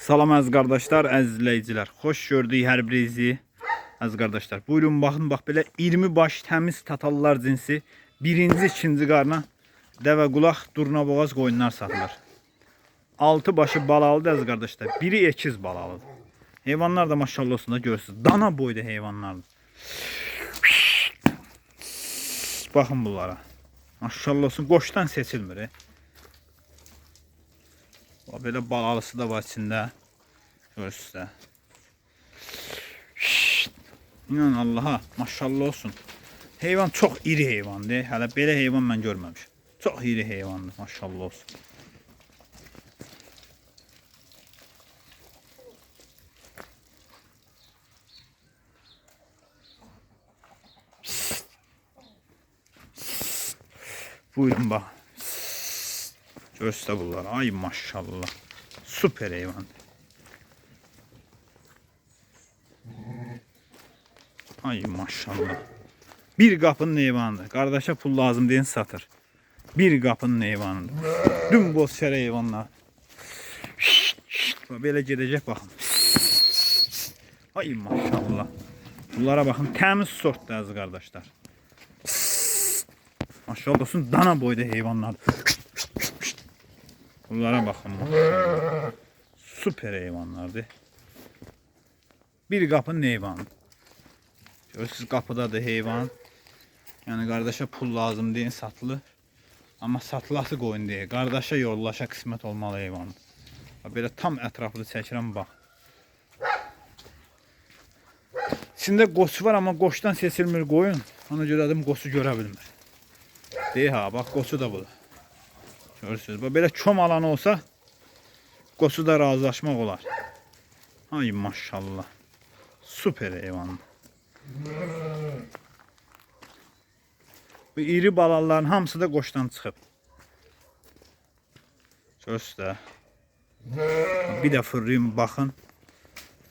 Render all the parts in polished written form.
Salam əziz qardaşlar, əziz izləyicilər. Xoş gördük hər birinizi. Əziz qardaşlar, buyurun baxın, bax belə 20 baş təmiz tatallar cinsi birinci, ikinci qarna dəvə qulaq, durnaboğaz qoyunlar satılır. 6 başı balalıdır əziz qardaşlar. Biri ekiz balalıdır. Heyvanlar da maşallah olsun da görürsünüz. Dana boyda heyvanlardır. Baxın bunlara. Maşallah olsun, qoşdan seçilmir. Belə balalısı da var içində. Görürsünüz də. İnan Allaha, maşallah olsun. Heyvan çox iri heyvandır. Hələ belə heyvan mən görməmişim. Çox iri heyvandır, maşallah olsun. Buyurun bax. Görürsünüz bunlar. Ay maşallah. Süper heyvan. Ay maşallah. Bir qapının heyvanıdır. Qardaşa pul lazım deyin satır. Bir qapının heyvanıdır. Dün boz şərə heyvanlar. Belə gedəcək baxın. Ay maşallah. Bunlara baxın. Təmiz sortdur əziz qardaşlar. Maşallah olsun, dana boyda heyvanlar. Bunlara bakın. Süper heyvanlardır. Bir qapının heyvanı. Görürsünüz, qapıda da heyvan. Yani qardaşa pul lazım deyin satılır. Amma satılası qoyun deyil. Qardaşa yollaşa qismət olmalı heyvan. Belə tam ətraflı çəkirəm bax. İçində qoçu var, amma qoçdan seçilmir qoyun. Ona görə adım qoçu görə bilmir. Deyil ha, bax qoçu da budur. Görürsünüz, belə çom alanı olsa qoçu da razılaşmaq olar. Ay maşallah. Süper heyvan. Bu iri balaların hamısı da qoçdan çıxıb. Görürsünüz də. Bir də fırlayım baxın.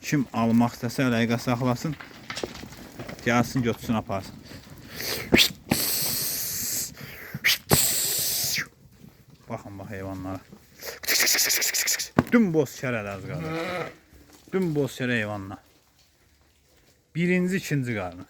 Kim almaq istəsə əlaqə saxlasın. Gəlsin götürsün aparsın. Baxın bax heyvanlara. Dün boz şərədə az qalır. Dün boz şərə heyvanlar. Birinci, ikinci qarnı.